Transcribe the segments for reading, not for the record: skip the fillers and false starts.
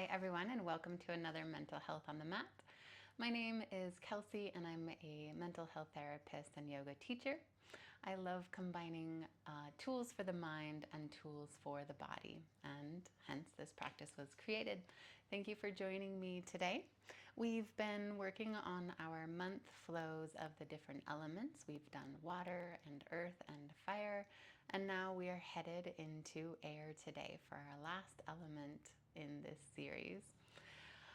Hi everyone, and welcome to another Mental Health on the Mat. My name is Kelsey and I'm a mental health therapist and yoga teacher. I love combining tools for the mind and tools for the body, and hence this practice was created. Thank you for joining me today. We've been working on our month flows of the different elements. We've done water and earth and fire, and now we are headed into air today for our last element in this series.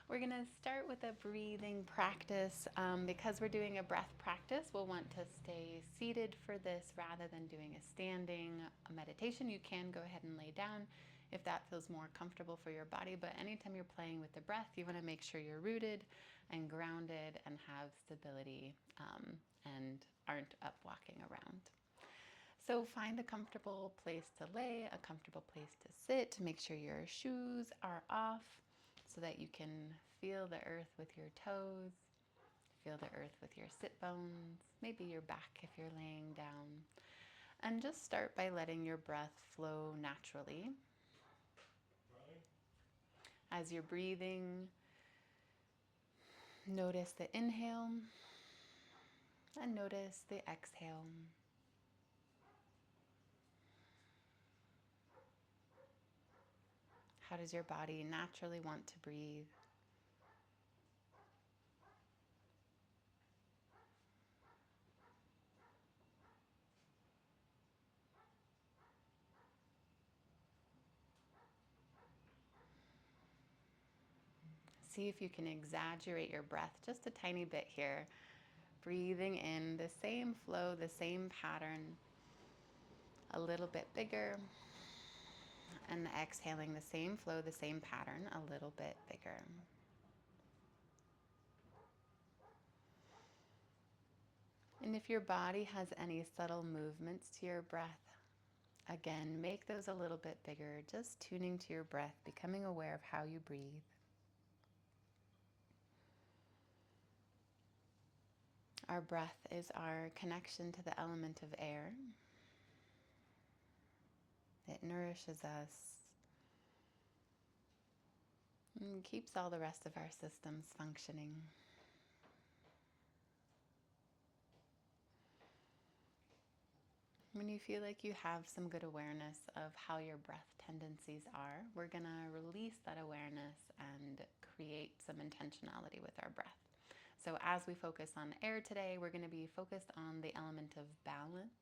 We're going to start with a breathing practice. Because we're doing a breath practice, we'll want to stay seated for this rather than doing a standing meditation. You can go ahead and lay down if that feels more comfortable for your body, but anytime you're playing with the breath, you want to make sure you're rooted and grounded and have stability and aren't up walking around. So find a comfortable place to lay, a comfortable place to sit. Make sure your shoes are off so that you can feel the earth with your toes, feel the earth with your sit bones, maybe your back if you're laying down. And just start by letting your breath flow naturally. As you're breathing, notice the inhale and notice the exhale. How does your body naturally want to breathe? See if you can exaggerate your breath just a tiny bit here. Breathing in the same flow, the same pattern, a little bit bigger. And exhaling the same flow, the same pattern, a little bit bigger. And if your body has any subtle movements to your breath, again, make those a little bit bigger, just tuning to your breath, becoming aware of how you breathe. Our breath is our connection to the element of air. It nourishes us and keeps all the rest of our systems functioning. When you feel like you have some good awareness of how your breath tendencies are, we're going to release that awareness and create some intentionality with our breath. So as we focus on air today, we're going to be focused on the element of balance.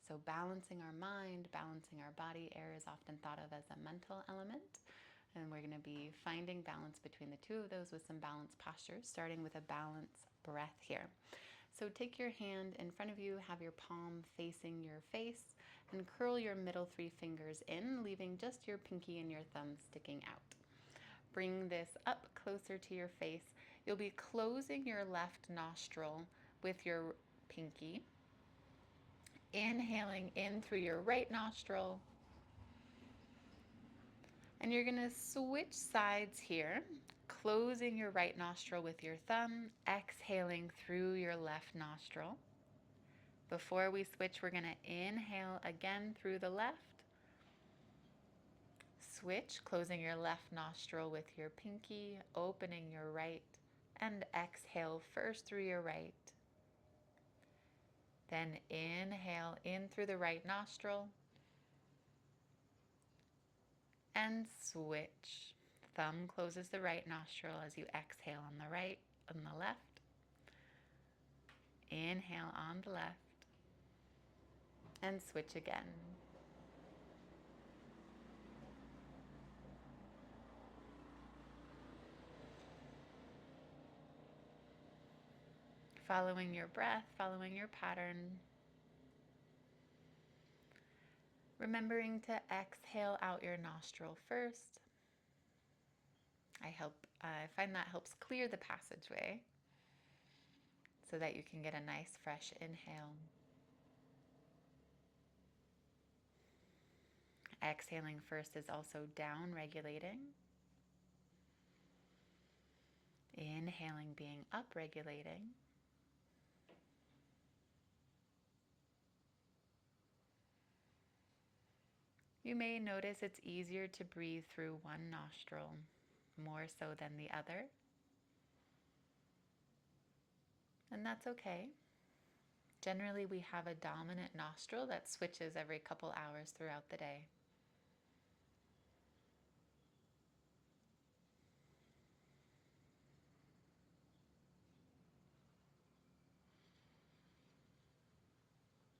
So balancing our mind, balancing our body. Air is often thought of as a mental element. And we're going to be finding balance between the two of those with some balanced postures, starting with a balance breath here. So take your hand in front of you, have your palm facing your face, and curl your middle three fingers in, leaving just your pinky and your thumb sticking out. Bring this up closer to your face. You'll be closing your left nostril with your pinky, inhaling in through your right nostril, and you're going to switch sides here, closing your right nostril with your thumb, exhaling through your left nostril. Before we switch, we're going to inhale again through the left. Switch, closing your left nostril with your pinky, opening your right, and exhale first through your right. Then inhale in through the right nostril and switch. Thumb closes the right nostril as you exhale on the right, on the left. Inhale on the left and switch again. Following your breath, following your pattern. Remembering to exhale out your nostril first. I find that helps clear the passageway so that you can get a nice fresh inhale. Exhaling first is also down regulating. Inhaling being up regulating. You may notice it's easier to breathe through one nostril more so than the other. And that's okay. Generally, we have a dominant nostril that switches every couple hours throughout the day.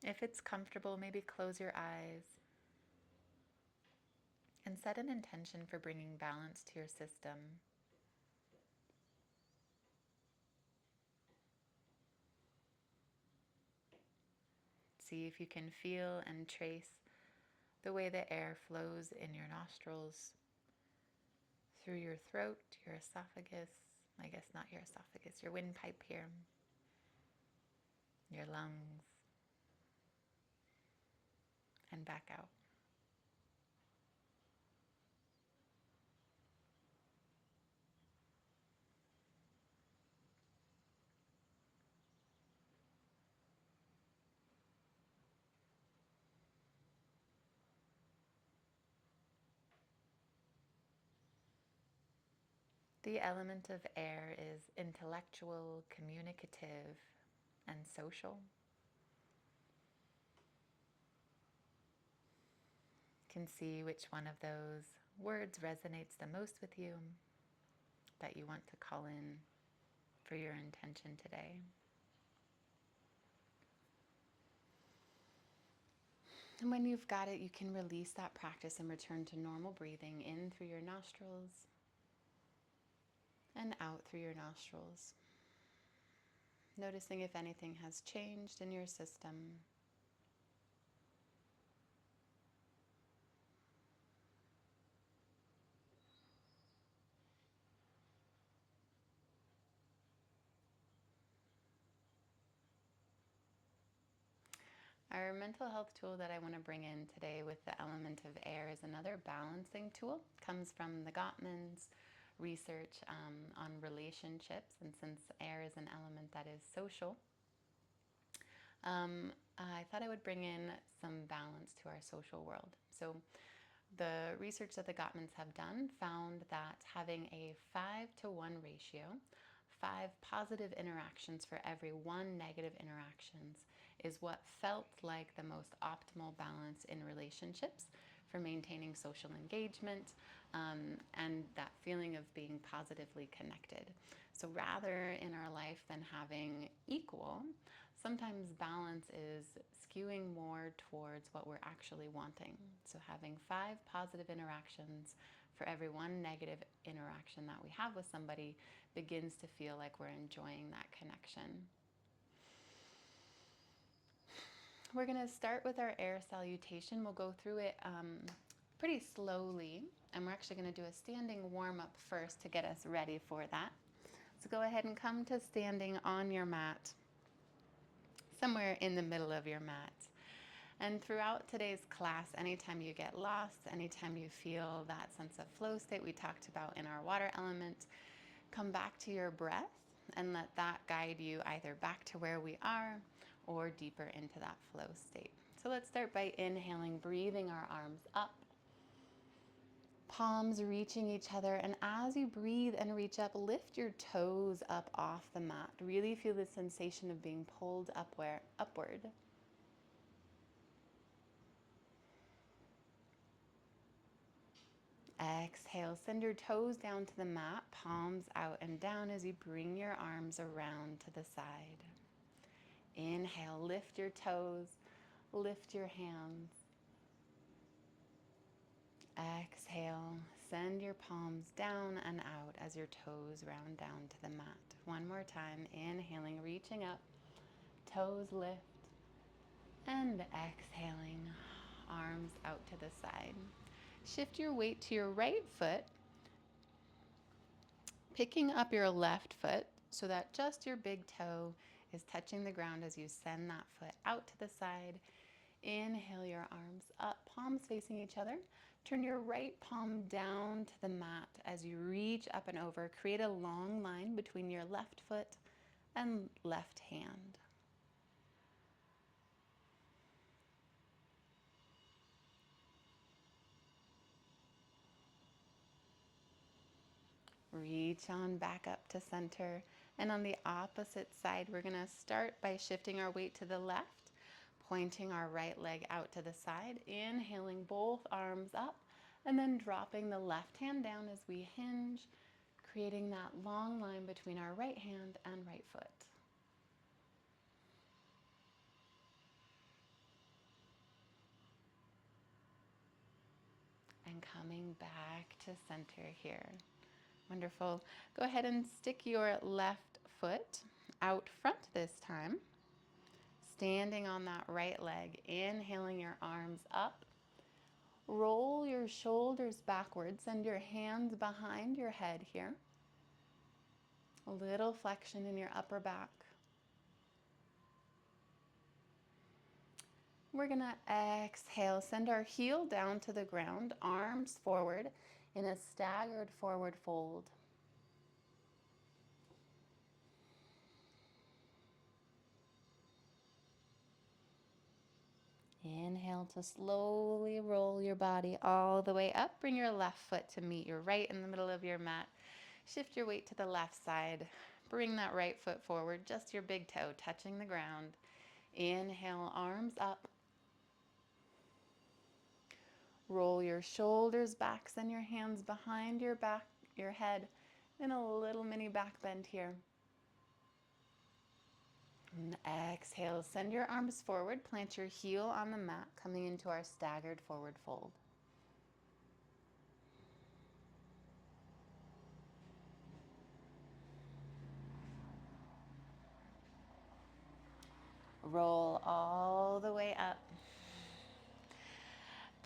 If it's comfortable, maybe close your eyes and set an intention for bringing balance to your system. See if you can feel and trace the way the air flows in your nostrils, through your throat, your esophagus, I guess not your esophagus, your windpipe here, your lungs, and back out. The element of air is intellectual, communicative, and social. You can see which one of those words resonates the most with you that you want to call in for your intention today. And when you've got it, you can release that practice and return to normal breathing in through your nostrils and out through your nostrils. Noticing if anything has changed in your system. Our mental health tool that I want to bring in today with the element of air is another balancing tool. It comes from the Gottman's research on relationships, and since air is an element that is social, I thought I would bring in some balance to our social world. So the research that the Gottmans have done found that having a 5-to-1 ratio, 5 positive interactions for every 1 negative interactions, is what felt like the most optimal balance in relationships for maintaining social engagement and that feeling of being positively connected. So rather in our life than having equal, sometimes balance is skewing more towards what we're actually wanting. So having 5 positive interactions for every 1 negative interaction that we have with somebody begins to feel like we're enjoying that connection. We're going to start with our air salutation. We'll go through it pretty slowly, and we're actually going to do a standing warm-up first to get us ready for that. So go ahead and come to standing on your mat, somewhere in the middle of your mat. And throughout today's class, anytime you get lost, anytime you feel that sense of flow state we talked about in our water element, come back to your breath and let that guide you either back to where we are or deeper into that flow state. So let's start by inhaling, breathing our arms up, palms reaching each other. And as you breathe and reach up, lift your toes up off the mat. Really feel the sensation of being pulled upward. Exhale, send your toes down to the mat, palms out and down as you bring your arms around to the side. Inhale, lift your toes, lift your hands. Exhale, send your palms down and out as your toes round down to the mat. One more time, inhaling, reaching up, toes lift, and exhaling, arms out to the side. Shift your weight to your right foot, picking up your left foot so that just your big toe is touching the ground as you send that foot out to the side. Inhale your arms up, palms facing each other. Turn your right palm down to the mat as you reach up and over. Create a long line between your left foot and left hand. Reach on back up to center. And on the opposite side, we're going to start by shifting our weight to the left, pointing our right leg out to the side, inhaling both arms up, and then dropping the left hand down as we hinge, creating that long line between our right hand and right foot. And coming back to center here. Wonderful. Go ahead and stick your left foot out front this time. Standing on that right leg, inhaling your arms up. Roll your shoulders backwards, send your hands behind your head here. A little flexion in your upper back. We're going to exhale, send our heel down to the ground, arms forward in a staggered forward fold. Inhale to slowly roll your body all the way up. Bring your left foot to meet your right in the middle of your mat. Shift your weight to the left side. Bring that right foot forward, just your big toe touching the ground. Inhale, arms up. Roll your shoulders back, send your hands behind your back, your head, and a little mini back bend here. And exhale, send your arms forward, plant your heel on the mat, coming into our staggered forward fold. Roll all the way up.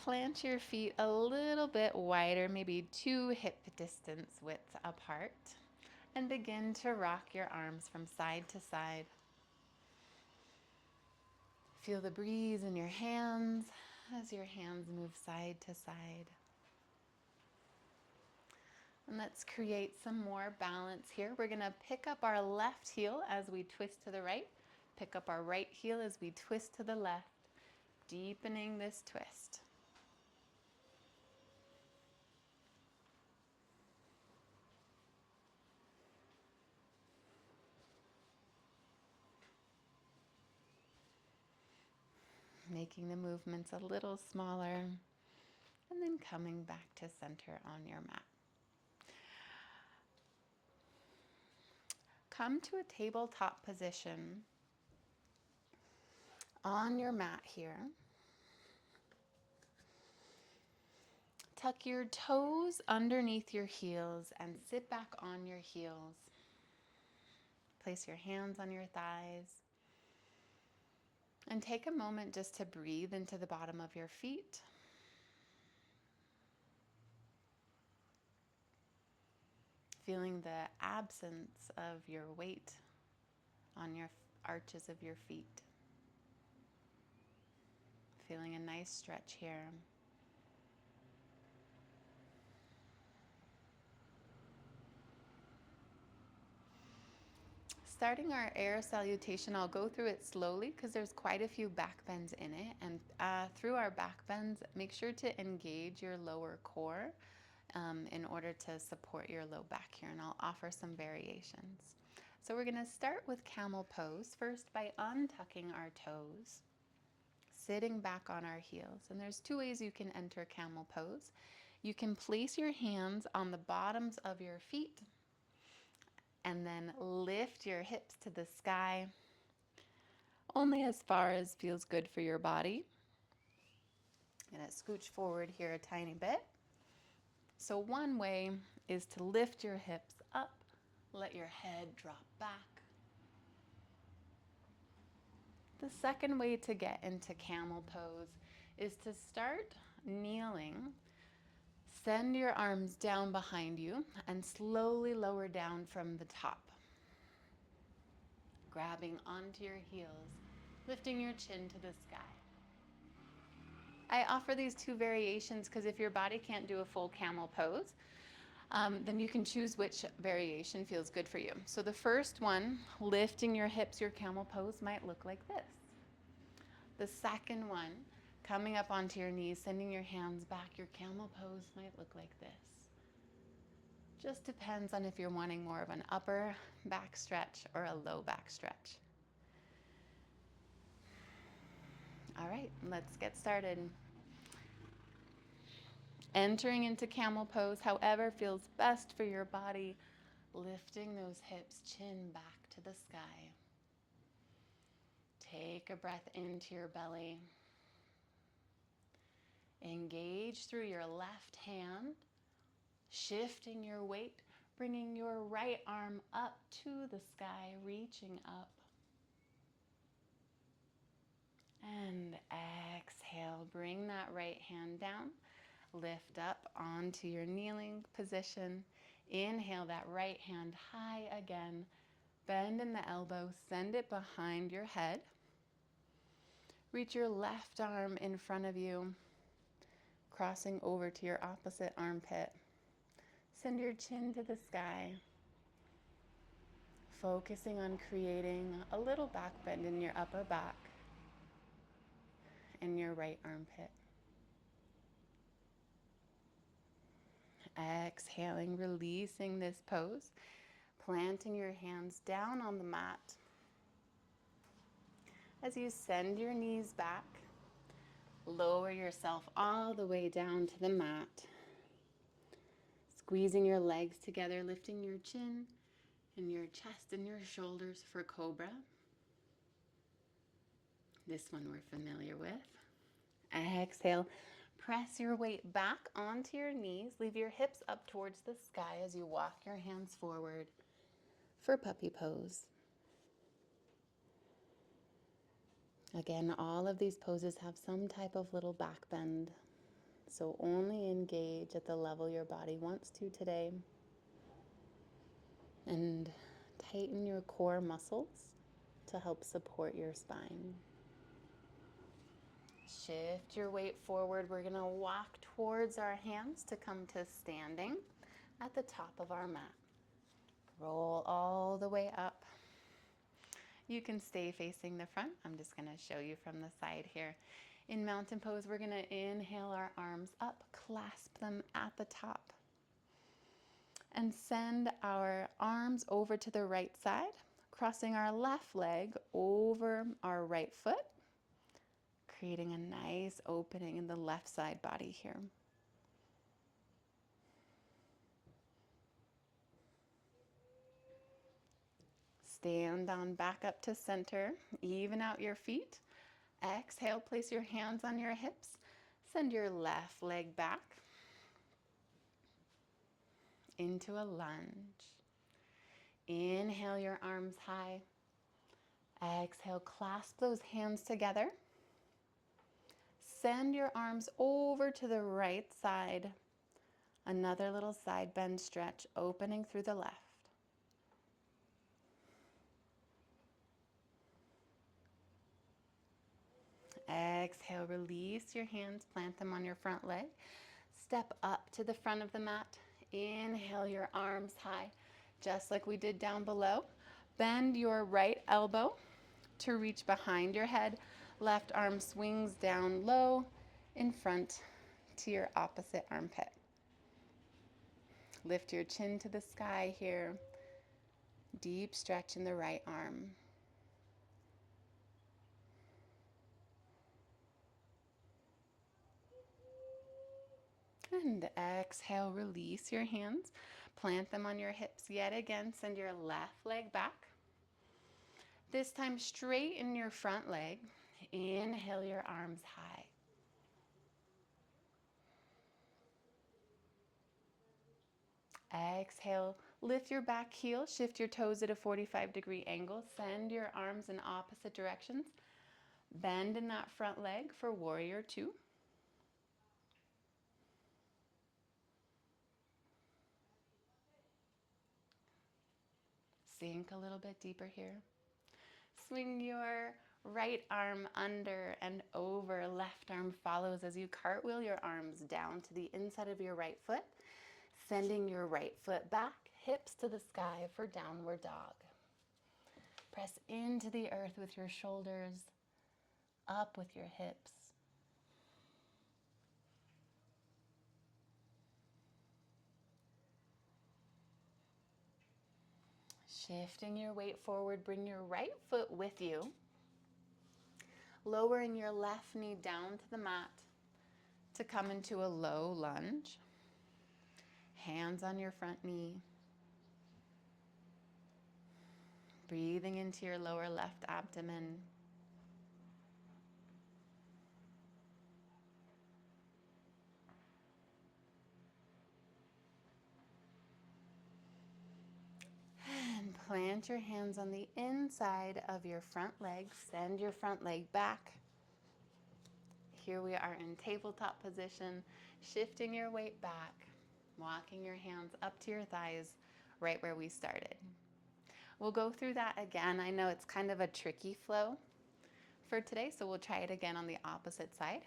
Plant your feet a little bit wider, maybe 2 hip distance width apart, and begin to rock your arms from side to side. Feel the breeze in your hands as your hands move side to side. And let's create some more balance here. We're going to pick up our left heel as we twist to the right. Pick up our right heel as we twist to the left, deepening this twist. Making the movements a little smaller, and then coming back to center on your mat. Come to a tabletop position on your mat here. Tuck your toes underneath your heels and sit back on your heels. Place your hands on your thighs. And take a moment just to breathe into the bottom of your feet. Feeling the absence of your weight on your arches of your feet. Feeling a nice stretch here. Starting our air salutation, I'll go through it slowly because there's quite a few back bends in it. And through our back bends, make sure to engage your lower core in order to support your low back here. And I'll offer some variations. So we're going to start with camel pose first by untucking our toes, sitting back on our heels. And there's 2 ways you can enter camel pose. You can place your hands on the bottoms of your feet and then lift your hips to the sky, only as far as feels good for your body. I'm going to scooch forward here a tiny bit. So one way is to lift your hips up, let your head drop back. The second way to get into camel pose is to start kneeling. Send your arms down behind you and slowly lower down from the top. Grabbing onto your heels, lifting your chin to the sky. I offer these 2 variations because if your body can't do a full camel pose, then you can choose which variation feels good for you. So the first one, lifting your hips, your camel pose might look like this. The second one, coming up onto your knees, sending your hands back, your camel pose might look like this. Just depends on if you're wanting more of an upper back stretch or a low back stretch. All right, let's get started. Entering into camel pose, however feels best for your body, lifting those hips, chin back to the sky. Take a breath into your belly. Engage through your left hand, shifting your weight, bringing your right arm up to the sky, reaching up. And exhale, bring that right hand down. Lift up onto your kneeling position. Inhale that right hand high again. Bend in the elbow, send it behind your head. Reach your left arm in front of you, crossing over to your opposite armpit. Send your chin to the sky. Focusing on creating a little back bend in your upper back and your right armpit. Exhaling, releasing this pose, planting your hands down on the mat. As you send your knees back, lower yourself all the way down to the mat. Squeezing your legs together, lifting your chin and your chest and your shoulders for cobra. This one we're familiar with. Exhale. Press your weight back onto your knees. Leave your hips up towards the sky as you walk your hands forward for puppy pose. Again, all of these poses have some type of little back bend, so only engage at the level your body wants to today. And tighten your core muscles to help support your spine. Shift your weight forward. We're going to walk towards our hands to come to standing at the top of our mat. Roll all the way up. You can stay facing the front. I'm just going to show you from the side here. In mountain pose, we're going to inhale our arms up, clasp them at the top, and send our arms over to the right side, crossing our left leg over our right foot, creating a nice opening in the left side body here. Stand on back up to center, even out your feet. Exhale, place your hands on your hips. Send your left leg back into a lunge. Inhale your arms high. Exhale, clasp those hands together. Send your arms over to the right side. Another little side bend stretch, opening through the left. Exhale, release your hands, plant them on your front leg. Step up to the front of the mat. Inhale your arms high, just like we did down below. Bend your right elbow to reach behind your head. Left arm swings down low in front to your opposite armpit. Lift your chin to the sky here. Deep stretch in the right arm. And exhale, release your hands. Plant them on your hips yet again. Send your left leg back. This time straighten your front leg. Inhale your arms high. Exhale, lift your back heel, shift your toes at a 45-degree angle. Send your arms in opposite directions. Bend in that front leg for warrior two. Sink a little bit deeper here. Swing your right arm under and over. Left arm follows as you cartwheel your arms down to the inside of your right foot. Sending your right foot back, hips to the sky for downward dog. Press into the earth with your shoulders, up with your hips. Shifting your weight forward, bring your right foot with you. Lowering your left knee down to the mat to come into a low lunge. Hands on your front knee. Breathing into your lower left abdomen. And plant your hands on the inside of your front leg. Send your front leg back. Here we are in tabletop position, shifting your weight back, walking your hands up to your thighs, right where we started. We'll go through that again. I know it's kind of a tricky flow for today, so we'll try it again on the opposite side.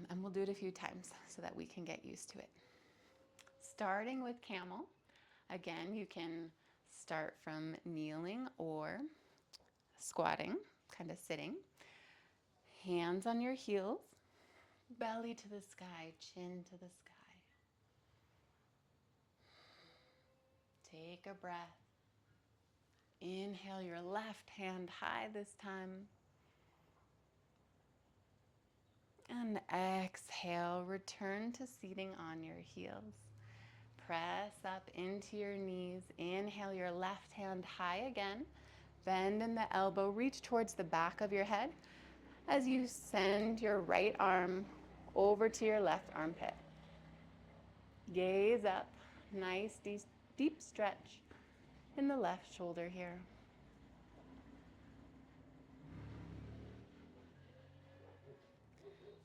And we'll do it a few times so that we can get used to it. Starting with camel, again, you can start from kneeling or squatting, kind of sitting. Hands on your heels, belly to the sky, chin to the sky. Take a breath. Inhale your left hand high this time. And exhale, return to seating on your heels. Press up into your knees. Inhale your left hand high again. Bend in the elbow, reach towards the back of your head as you send your right arm over to your left armpit. Gaze up, nice deep stretch in the left shoulder here.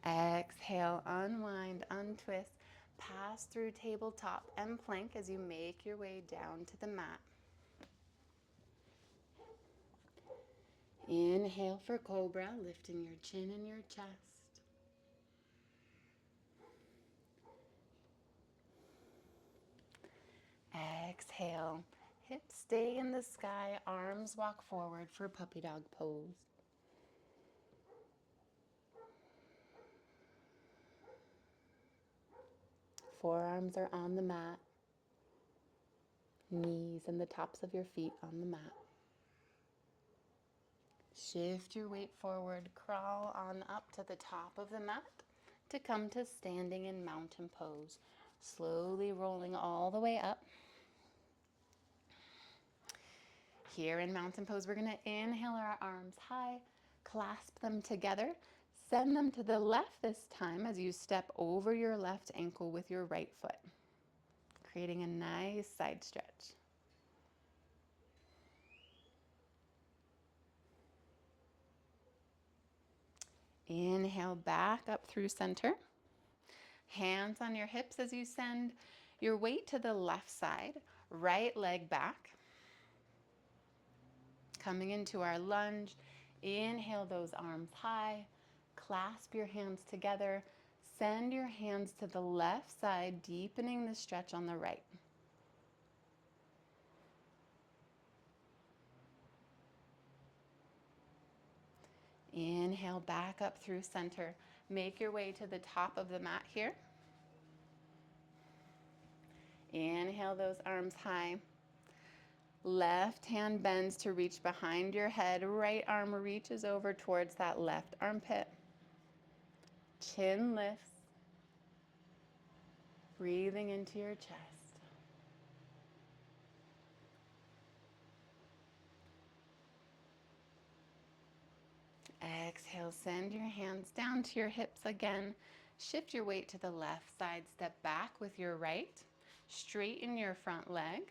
Exhale, unwind, untwist, pass through tabletop and plank as you make your way down to the mat. Inhale for cobra, lifting your chin and your chest. Exhale, hips stay in the sky, arms walk forward for puppy dog pose. Forearms are on the mat, knees and the tops of your feet on the mat. Shift your weight forward, crawl on up to the top of the mat to come to standing in mountain pose. Slowly rolling all the way up. Here in mountain pose, we're going to inhale our arms high, clasp them together, send them to the left this time as you step over your left ankle with your right foot, creating a nice side stretch. Inhale back up through center. Hands on your hips as you send your weight to the left side, right leg back. Coming into our lunge, inhale those arms high, clasp your hands together, send your hands to the left side, deepening the stretch on the right. Inhale back up through center. Make your way to the top of the mat here. Inhale those arms high. Left hand bends to reach behind your head. Right arm reaches over towards that left armpit. Chin lifts. Breathing into your chest. Exhale, send your hands down to your hips again. Shift your weight to the left side. Step back with your right. Straighten your front leg.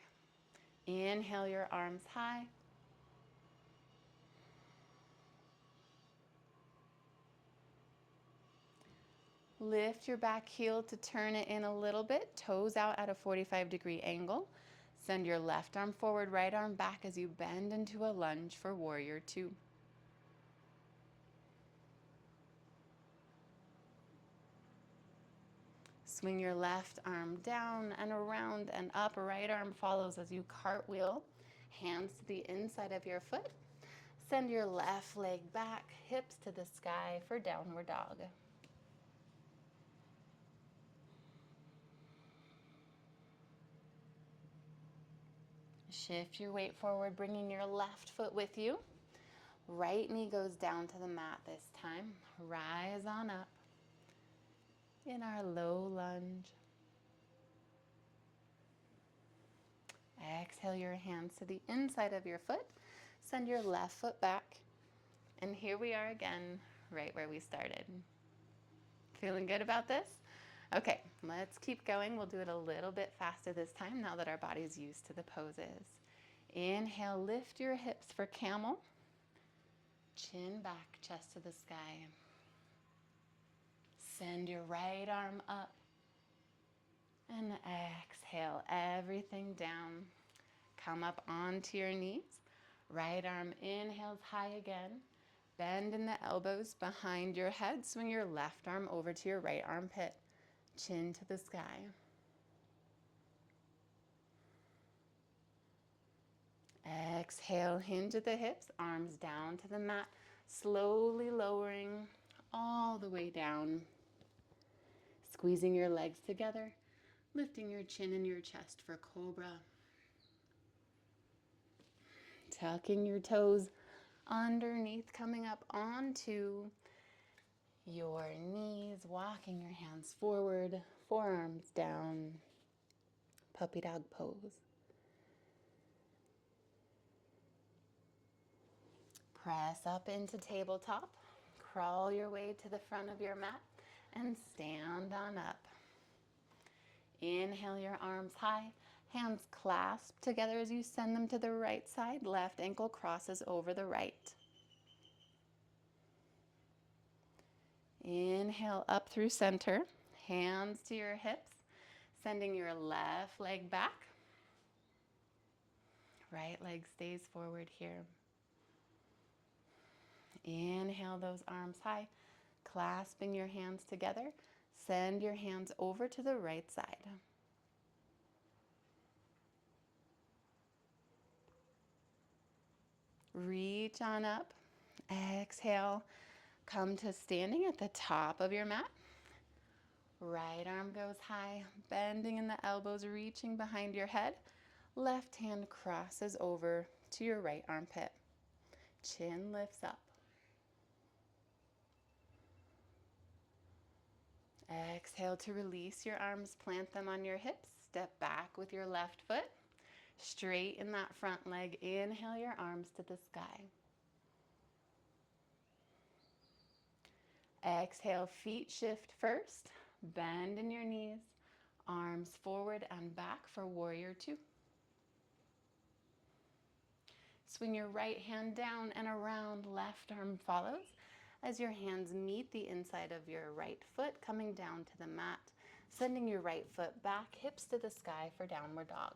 Inhale your arms high. Lift your back heel to turn it in a little bit. Toes out at a 45-degree angle. Send your left arm forward, right arm back as you bend into a lunge for warrior two. Swing your left arm down and around and up. Right arm follows as you cartwheel. Hands to the inside of your foot. Send your left leg back, hips to the sky for downward dog. Shift your weight forward, bringing your left foot with you. Right knee goes down to the mat this time. Rise on up in our low lunge. Exhale your hands to the inside of your foot. Send your left foot back. And here we are again, right where we started. Feeling good about this? Okay, let's keep going. We'll do it a little bit faster this time now that our body's used to the poses. Inhale, lift your hips for camel. Chin back, chest to the sky. Send your right arm up. And exhale everything down. Come up onto your knees. Right arm inhales high again. Bend in the elbows behind your head. Swing your left arm over to your right armpit. Chin to the sky. Exhale, hinge at the hips, arms down to the mat. Slowly lowering all the way down. Squeezing your legs together. Lifting your chin and your chest for cobra. Tucking your toes underneath, coming up onto your knees, walking your hands forward, forearms down, puppy dog pose. Press up into tabletop, crawl your way to the front of your mat, and stand on up. Inhale your arms high, hands clasped together as you send them to the right side, left ankle crosses over the right. Inhale up through center, hands to your hips, sending your left leg back. Right leg stays forward here. Inhale those arms high, clasping your hands together. Send your hands over to the right side. Reach on up. Exhale. Come to standing at the top of your mat. Right arm goes high, bending in the elbows, reaching behind your head. Left hand crosses over to your right armpit. Chin lifts up. Exhale to release your arms, plant them on your hips. Step back with your left foot. Straighten that front leg. Inhale your arms to the sky. Exhale, feet shift first. Bend in your knees. Arms forward and back for warrior two. Swing your right hand down and around, left arm follows as your hands meet the inside of your right foot, coming down to the mat, sending your right foot back, hips to the sky for downward dog.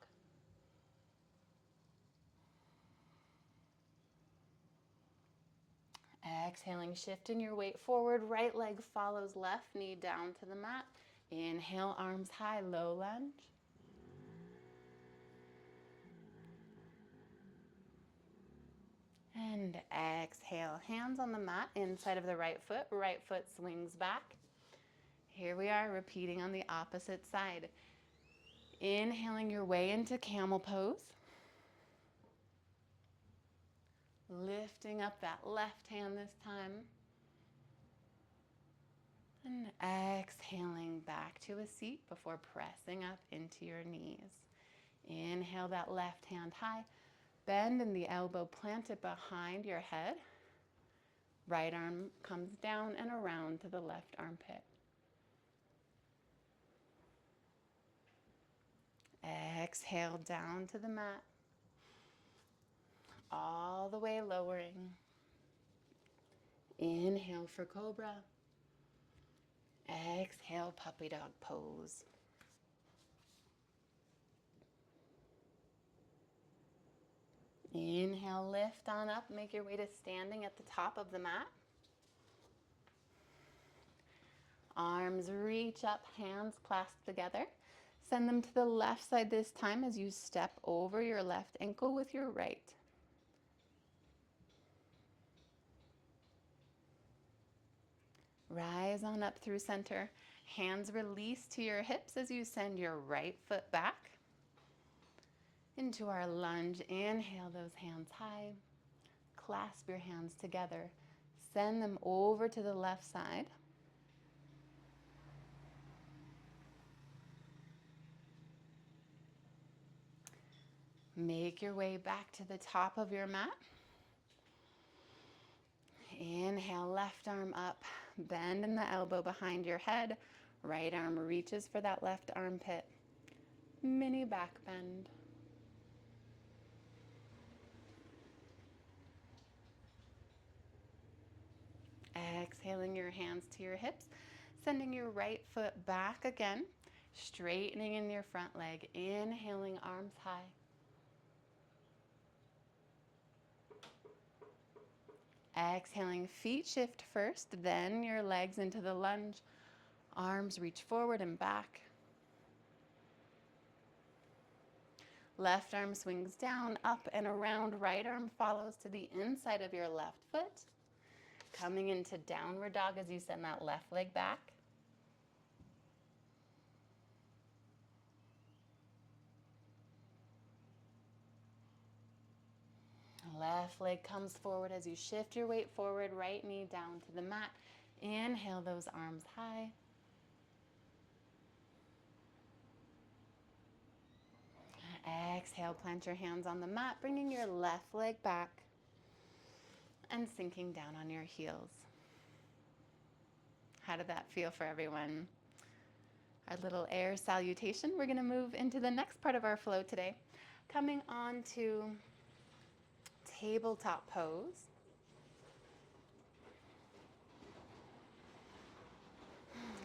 Exhaling, shifting your weight forward, right leg follows left, knee down to the mat. Inhale, arms high, low lunge. And exhale, hands on the mat, inside of the right foot swings back. Here we are, repeating on the opposite side. Inhaling your way into camel pose. Lifting up that left hand this time. And exhaling back to a seat before pressing up into your knees. Inhale that left hand high. Bend in the elbow, plant it behind your head. Right arm comes down and around to the left armpit. Exhale down to the mat. All the way lowering. Inhale for cobra. Exhale, puppy dog pose. Inhale, lift on up, make your way to standing at the top of the mat. Arms reach up, hands clasped together. Send them to the left side this time as you step over your left ankle with your right. Rise on up through center. Hands release to your hips as you send your right foot back. Into our lunge, inhale those hands high. Clasp your hands together. Send them over to the left side. Make your way back to the top of your mat. Inhale, left arm up. Bend in the elbow behind your head. Right arm reaches for that left armpit. Mini back bend. Exhaling your hands to your hips. Sending your right foot back again. Straightening in your front leg. Inhaling, arms high. Exhaling, feet shift first, then your legs into the lunge. Arms reach forward and back. Left arm swings down, up and around. Right arm follows to the inside of your left foot. Coming into downward dog as you send that left leg back. Left leg comes forward as you shift your weight forward, right knee down to the mat. Inhale those arms high. Exhale, plant your hands on the mat, bringing your left leg back and sinking down on your heels. How did that feel for everyone? Our little air salutation. We're going to move into the next part of our flow today, coming on to tabletop pose.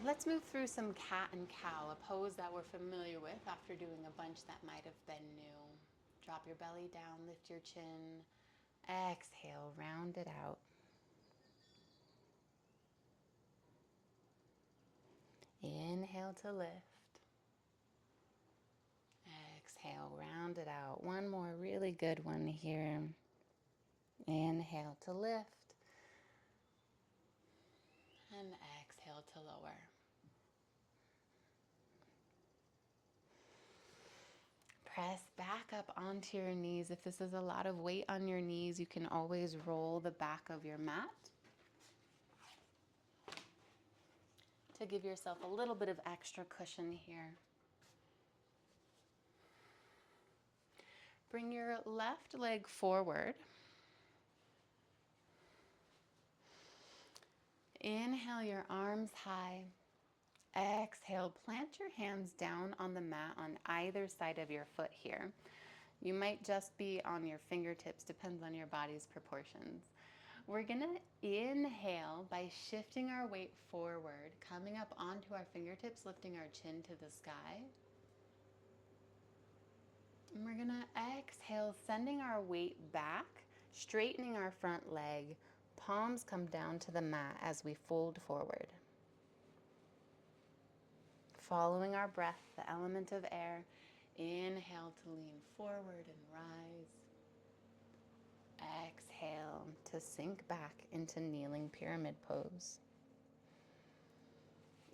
Let's move through some cat and cow, a pose that we're familiar with after doing a bunch that might have been new. Drop your belly down, lift your chin. Exhale, round it out. Inhale to lift. Exhale, round it out. One more really good one here. Inhale to lift. And exhale to lower. Press back up onto your knees. If this is a lot of weight on your knees, you can always roll the back of your mat to give yourself a little bit of extra cushion here. Bring your left leg forward. Inhale your arms high. Exhale, plant your hands down on the mat on either side of your foot here. You might just be on your fingertips, depends on your body's proportions. We're gonna inhale by shifting our weight forward, coming up onto our fingertips, lifting our chin to the sky. And we're gonna exhale, sending our weight back, straightening our front leg. Palms come down to the mat as we fold forward. Following our breath, the element of air, inhale to lean forward and rise. Exhale to sink back into kneeling pyramid pose.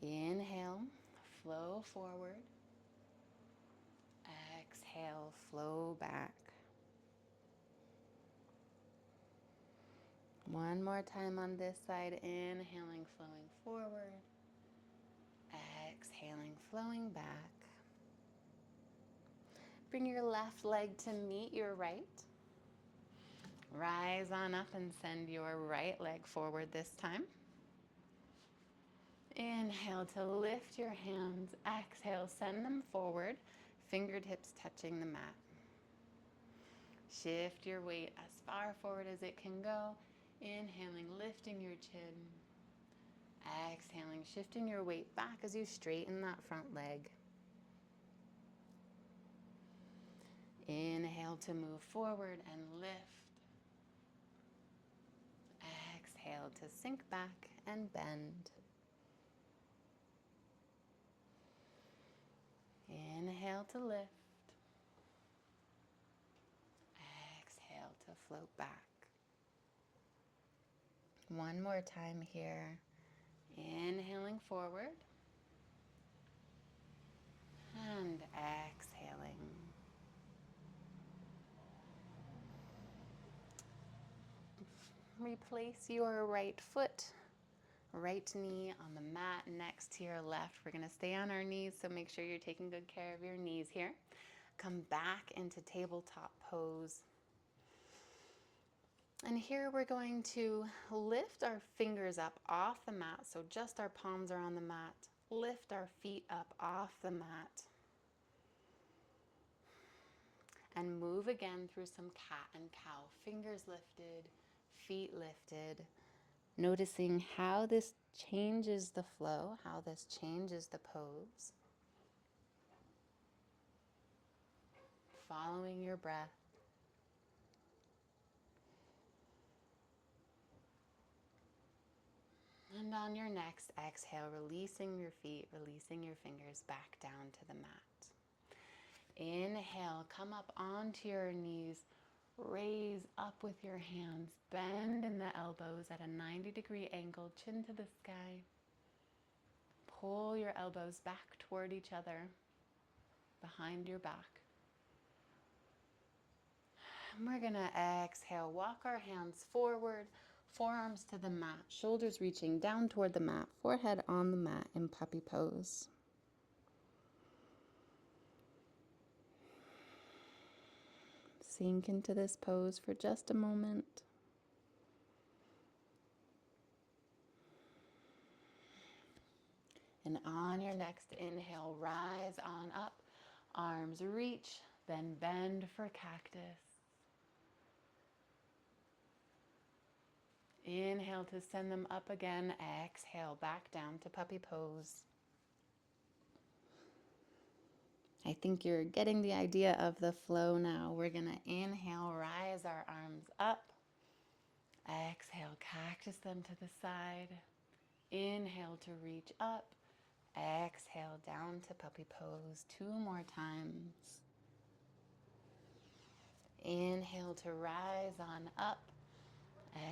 Inhale, flow forward. Exhale, flow back. One more time on this side, inhaling, flowing forward. Exhaling, flowing back. Bring your left leg to meet your right. Rise on up and send your right leg forward this time. Inhale to lift your hands. Exhale, send them forward. Fingertips touching the mat. Shift your weight as far forward as it can go. Inhaling, lifting your chin. Exhaling, shifting your weight back as you straighten that front leg. Inhale to move forward and lift. Exhale to sink back and bend. Inhale to lift. Exhale to float back. One more time here. Inhaling forward. And exhaling. Replace your right foot, right knee on the mat next to your left. We're going to stay on our knees, so make sure you're taking good care of your knees here. Come back into tabletop pose. And here we're going to lift our fingers up off the mat, so just our palms are on the mat. Lift our feet up off the mat. And move again through some cat and cow. Fingers lifted, feet lifted. Noticing how this changes the flow, how this changes the pose. Following your breath. And on your next exhale, releasing your feet, releasing your fingers back down to the mat. Inhale, come up onto your knees, raise up with your hands, bend in the elbows at a 90-degree angle, chin to the sky. Pull your elbows back toward each other, behind your back. And we're gonna exhale, walk our hands forward, forearms to the mat, shoulders reaching down toward the mat, forehead on the mat in puppy pose. Sink into this pose for just a moment. And on your next inhale, rise on up, arms reach, then bend for cactus. Inhale to send them up again, exhale back down to puppy pose. I think you're getting the idea of the flow now. We're gonna inhale, rise our arms up. Exhale, cactus them to the side. Inhale to reach up. Exhale down to puppy pose 2 more times. Inhale to rise on up.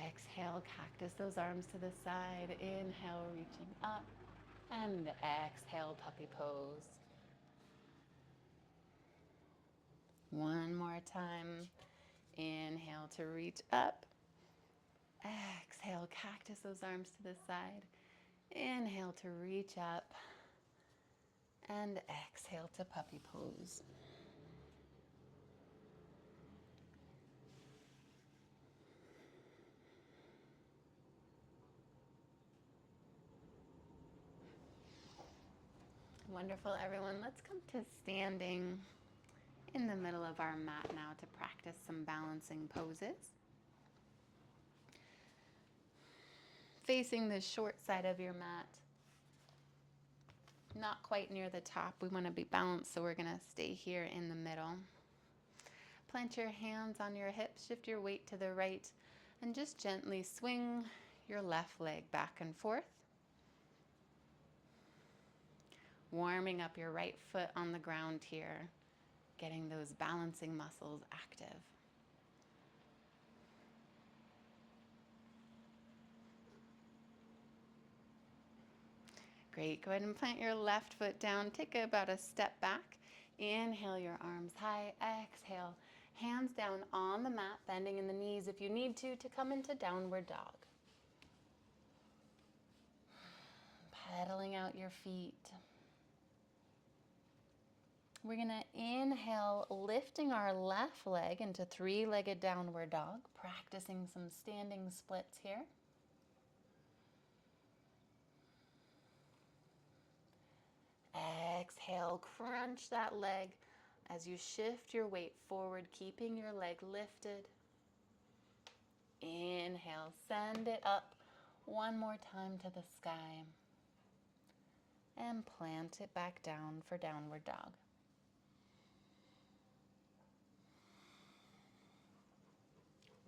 Exhale, cactus those arms to the side. Inhale, reaching up. And exhale, puppy pose. 1 more time. Inhale to reach up. Exhale, cactus those arms to the side. Inhale to reach up. And exhale to puppy pose. Wonderful, everyone. Let's come to standing in the middle of our mat now to practice some balancing poses. Facing the short side of your mat, not quite near the top. We want to be balanced, so we're going to stay here in the middle. Plant your hands on your hips, shift your weight to the right, and just gently swing your left leg back and forth. Warming up your right foot on the ground here, getting those balancing muscles active. Great, go ahead and plant your left foot down, take about a step back. Inhale your arms high, exhale, hands down on the mat, bending in the knees if you need to come into downward dog. Pedaling out your feet. We're gonna inhale, lifting our left leg into 3-legged downward dog, practicing some standing splits here. Exhale, crunch that leg as you shift your weight forward, keeping your leg lifted. Inhale, send it up 1 more time to the sky. And plant it back down for downward dog.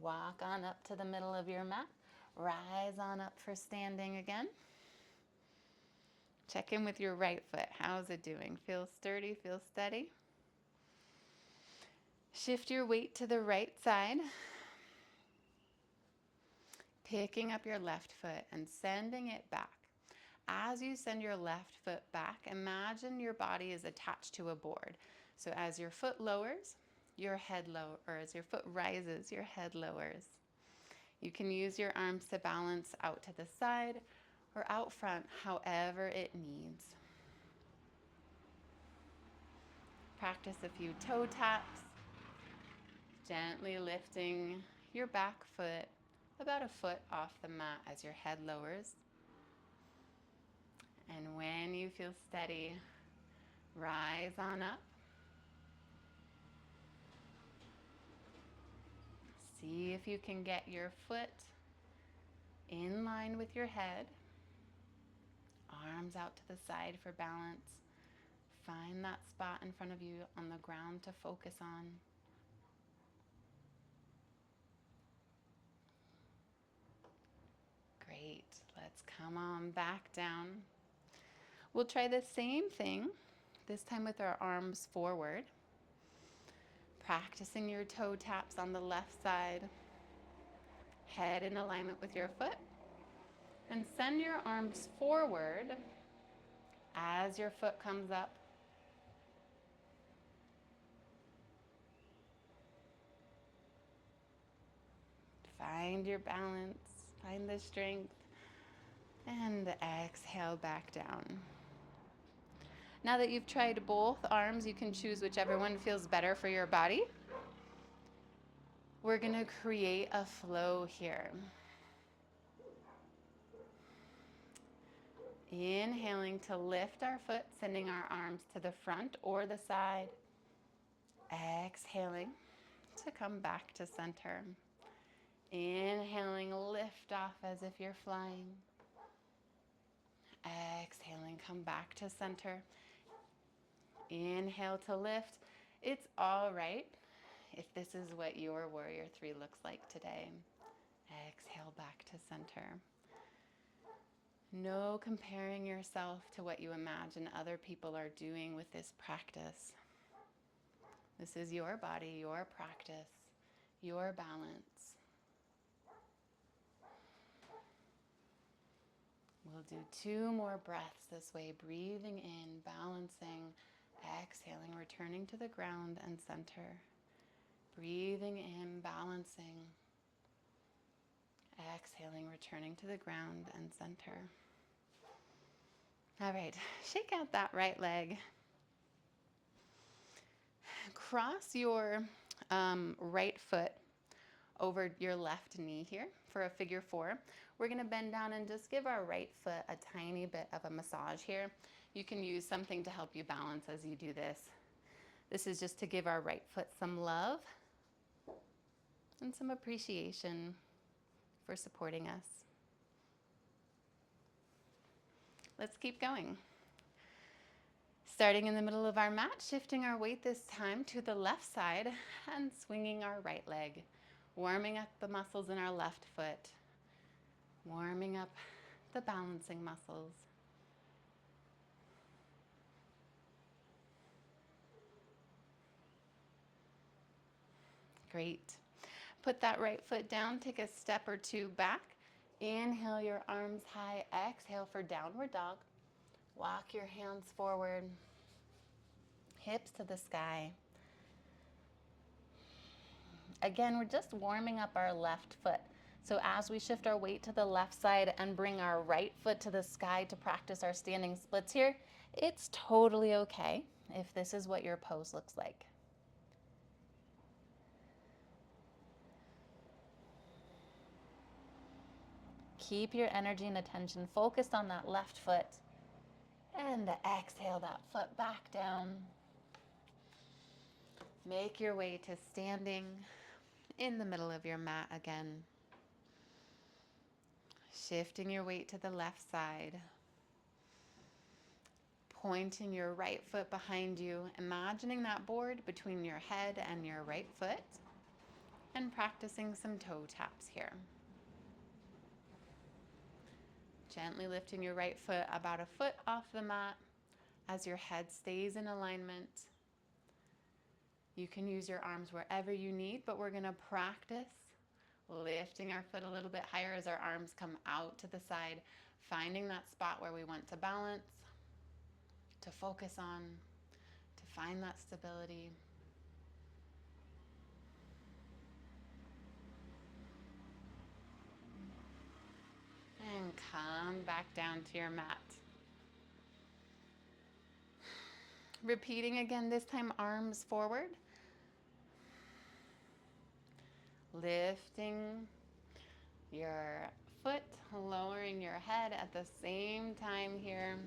Walk on up to the middle of your mat. Rise on up for standing again. Check in with your right foot. How's it doing? Feel sturdy, feel steady? Shift your weight to the right side. Picking up your left foot and sending it back. As you send your left foot back, imagine your body is attached to a board. So as your foot lowers, your head lowers, or as your foot rises, your head lowers. You can use your arms to balance out to the side or out front, however it needs. Practice a few toe taps, gently lifting your back foot about a foot off the mat as your head lowers. And when you feel steady, rise on up. See if you can get your foot in line with your head. Arms out to the side for balance. Find that spot in front of you on the ground to focus on. Great. Let's come on back down. We'll try the same thing, this time with our arms forward. Practicing your toe taps on the left side. Head in alignment with your foot. And send your arms forward as your foot comes up. Find your balance, find the strength, and exhale back down. Now that you've tried both arms, you can choose whichever one feels better for your body. We're going to create a flow here. Inhaling to lift our foot, sending our arms to the front or the side. Exhaling to come back to center. Inhaling, lift off as if you're flying. Exhaling, come back to center. Inhale to lift. It's all right if this is what your Warrior 3 looks like today. Exhale back to center. No comparing yourself to what you imagine other people are doing with this practice. This is your body, your practice, your balance. We'll do 2 more breaths this way, breathing in, balancing, exhaling, returning to the ground and center. Breathing in, balancing, exhaling, returning to the ground and center. All right, shake out that right leg. Cross your right foot over your left knee here for a figure 4. We're going to bend down and just give our right foot a tiny bit of a massage here. You can use something to help you balance as you do this. This is just to give our right foot some love and some appreciation for supporting us. Let's keep going. Starting in the middle of our mat, shifting our weight this time to the left side and swinging our right leg. Warming up the muscles in our left foot. Warming up the balancing muscles. Great. Put that right foot down, take a step or 2 back. Inhale your arms high, exhale for downward dog. Walk your hands forward, hips to the sky. Again, we're just warming up our left foot. So as we shift our weight to the left side and bring our right foot to the sky to practice our standing splits here, it's totally okay if this is what your pose looks like. Keep your energy and attention focused on that left foot. And exhale that foot back down. Make your way to standing in the middle of your mat again. Shifting your weight to the left side. Pointing your right foot behind you. Imagining that board between your head and your right foot. And practicing some toe taps here. Gently lifting your right foot about a foot off the mat as your head stays in alignment. You can use your arms wherever you need, but we're going to practice lifting our foot a little bit higher as our arms come out to the side, finding that spot where we want to balance, to focus on, to find that stability. back down to your mat. Repeating again, this time arms forward. Lifting your foot, lowering your head at the same time here.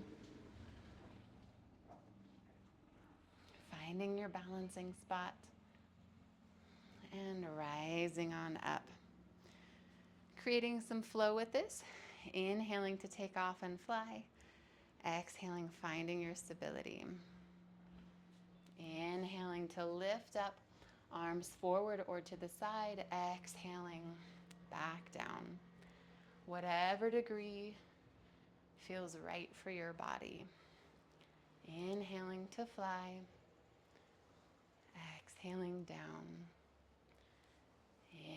Finding your balancing spot and rising on up. Creating some flow with this. Inhaling to take off and fly. Exhaling, finding your stability. Inhaling to lift up, arms forward or to the side. Exhaling, back down. Whatever degree feels right for your body. Inhaling to fly. Exhaling down.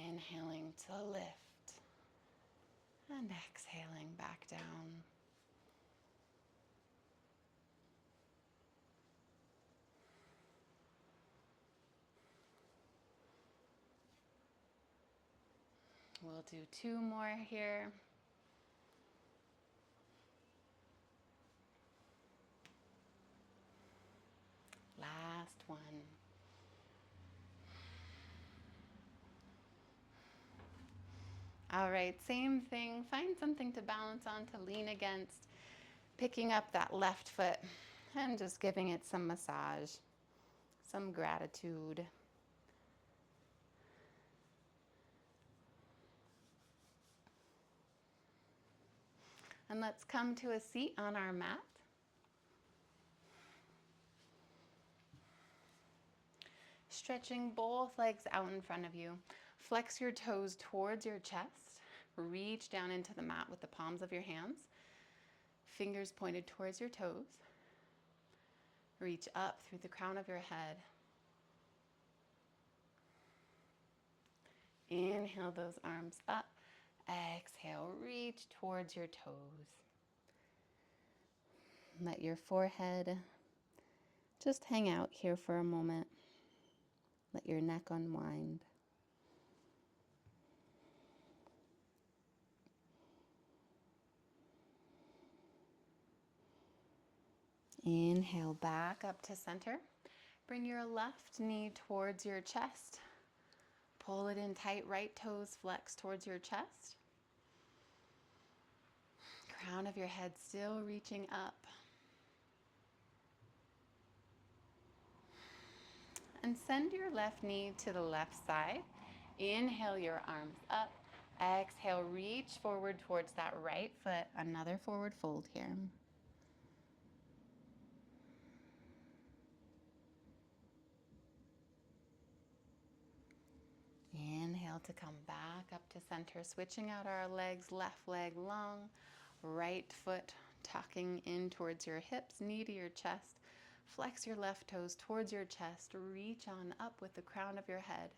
Inhaling to lift. And exhaling back down. We'll do 2 more here. Last one. All right, same thing. Find something to balance on, to lean against. Picking up that left foot and just giving it some massage, some gratitude. And let's come to a seat on our mat. Stretching both legs out in front of you. Flex your toes towards your chest. Reach down into the mat with the palms of your hands. Fingers pointed towards your toes. Reach up through the crown of your head. Inhale those arms up. Exhale, reach towards your toes. Let your forehead just hang out here for a moment. Let your neck unwind. Inhale back up to center. Bring your left knee towards your chest. Pull it in tight, right toes flex towards your chest. Crown of your head still reaching up. And send your left knee to the left side. Inhale your arms up. Exhale, reach forward towards that right foot. Another forward fold here. Inhale to come back up to center, switching out our legs, left leg long, right foot tucking in towards your hips, knee to your chest. Flex your left toes towards your chest, reach on up with the crown of your head.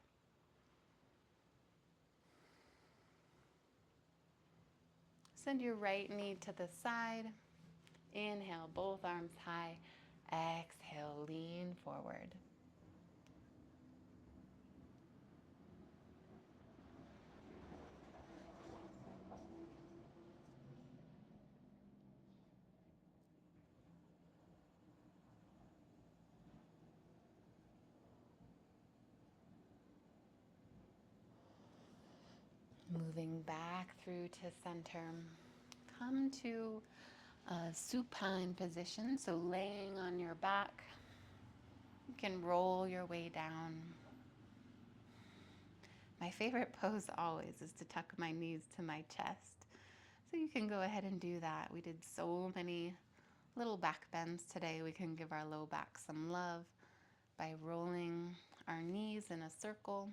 Send your right knee to the side. Inhale, both arms high. Exhale, lean forward. Moving back through to center. Come to a supine position, so laying on your back. You can roll your way down. My favorite pose always is to tuck my knees to my chest. So you can go ahead and do that. We did so many little back bends today. We can give our low back some love by rolling our knees in a circle.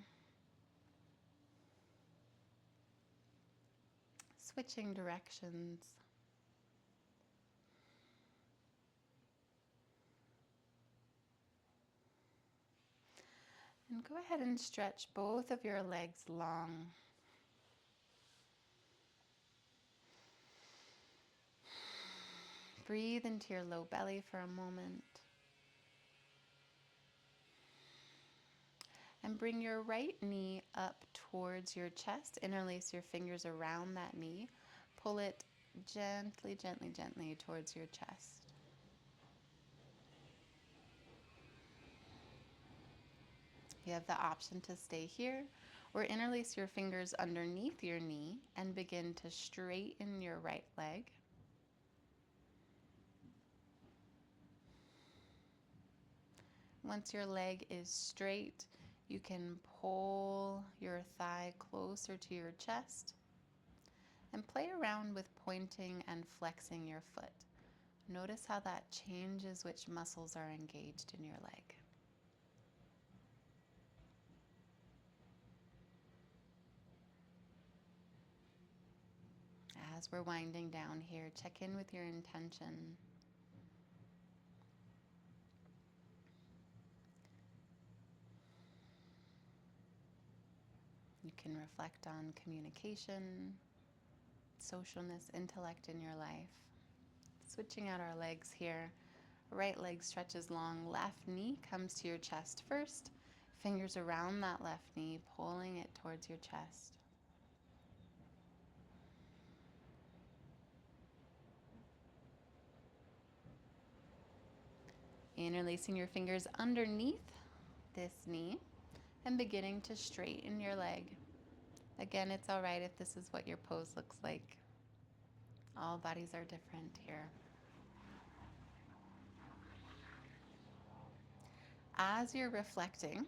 Switching directions. And go ahead and stretch both of your legs long. Breathe into your low belly for a moment. And bring your right knee up towards your chest. Interlace your fingers around that knee. Pull it gently, gently, gently towards your chest. You have the option to stay here or interlace your fingers underneath your knee and begin to straighten your right leg. Once your leg is straight, you can pull your thigh closer to your chest and play around with pointing and flexing your foot. Notice how that changes which muscles are engaged in your leg. As we're winding down here, check in with your intention. You can reflect on communication, socialness, intellect in your life. Switching out our legs here. Right leg stretches long, left knee comes to your chest first. Fingers around that left knee, pulling it towards your chest. Interlacing your fingers underneath this knee and beginning to straighten your leg. Again, it's all right if this is what your pose looks like. All bodies are different here. As you're reflecting,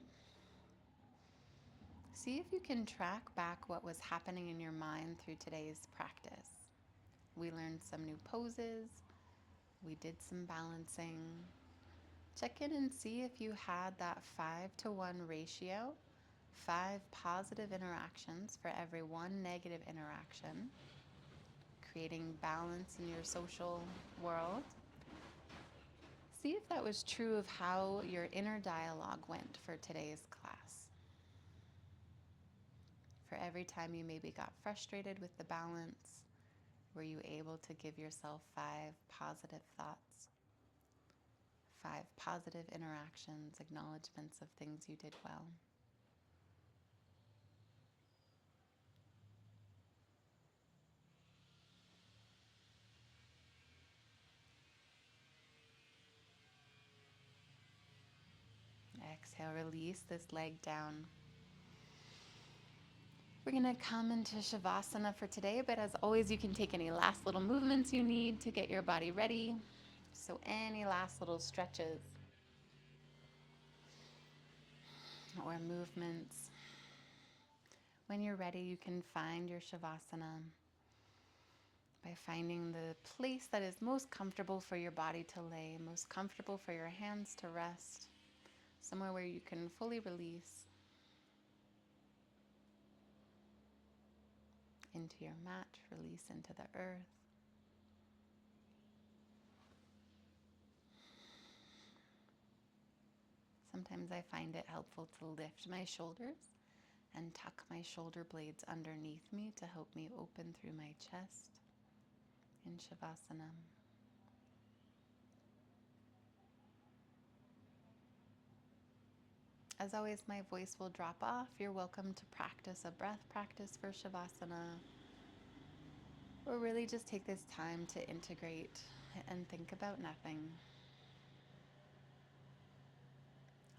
see if you can track back what was happening in your mind through today's practice. We learned some new poses. We did some balancing. Check in and see if you had that 5-to-1 ratio, 5 positive interactions for every 1 negative interaction, creating balance in your social world. See if that was true of how your inner dialogue went for today's class. For every time you maybe got frustrated with the balance, were you able to give yourself 5 positive thoughts, 5 positive interactions, acknowledgments of things you did well? Exhale, release this leg down. We're going to come into Shavasana for today, but as always, you can take any last little movements you need to get your body ready. So any last little stretches or movements. When you're ready, you can find your Shavasana by finding the place that is most comfortable for your body to lay, most comfortable for your hands to rest, somewhere where you can fully release into your mat, release into the earth. Sometimes I find it helpful to lift my shoulders and tuck my shoulder blades underneath me to help me open through my chest in Shavasana. As always, my voice will drop off. You're welcome to practice a breath practice for Shavasana, or really just take this time to integrate and think about nothing.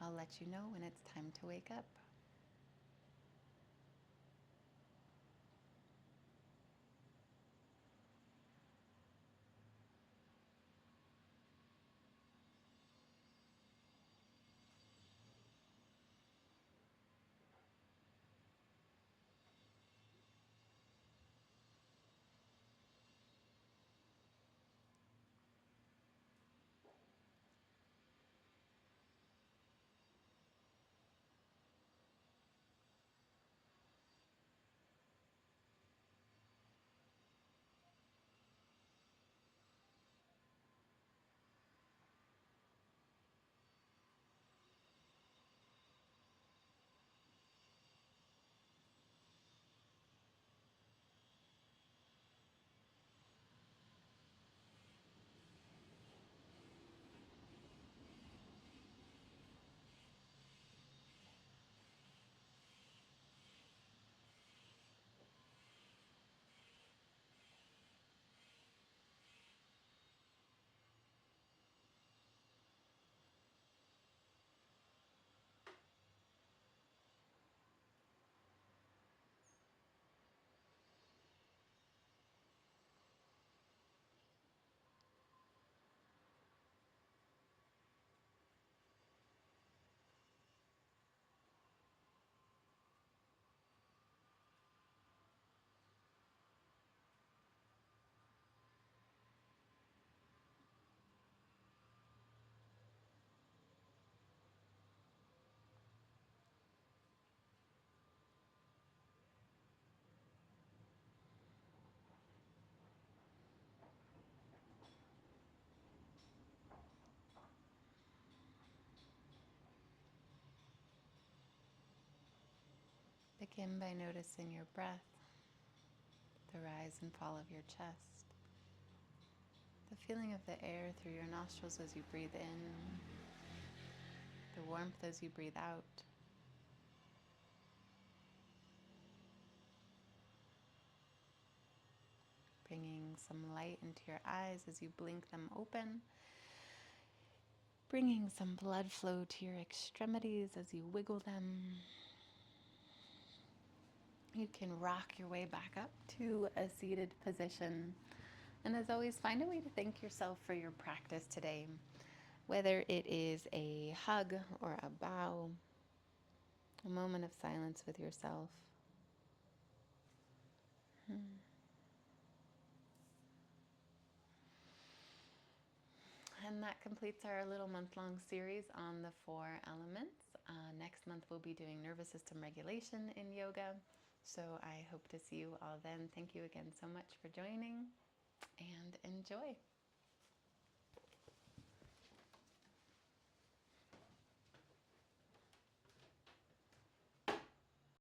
I'll let you know when it's time to wake up. Begin by noticing your breath, the rise and fall of your chest, the feeling of the air through your nostrils as you breathe in, the warmth as you breathe out. Bringing some light into your eyes as you blink them open. Bringing some blood flow to your extremities as you wiggle them. You can rock your way back up to a seated position. And as always, find a way to thank yourself for your practice today. Whether it is a hug or a bow, a moment of silence with yourself. And that completes our little month-long series on the 4 elements. Next month we'll be doing nervous system regulation in yoga. So I hope to see you all then. Thank you again so much for joining, and enjoy.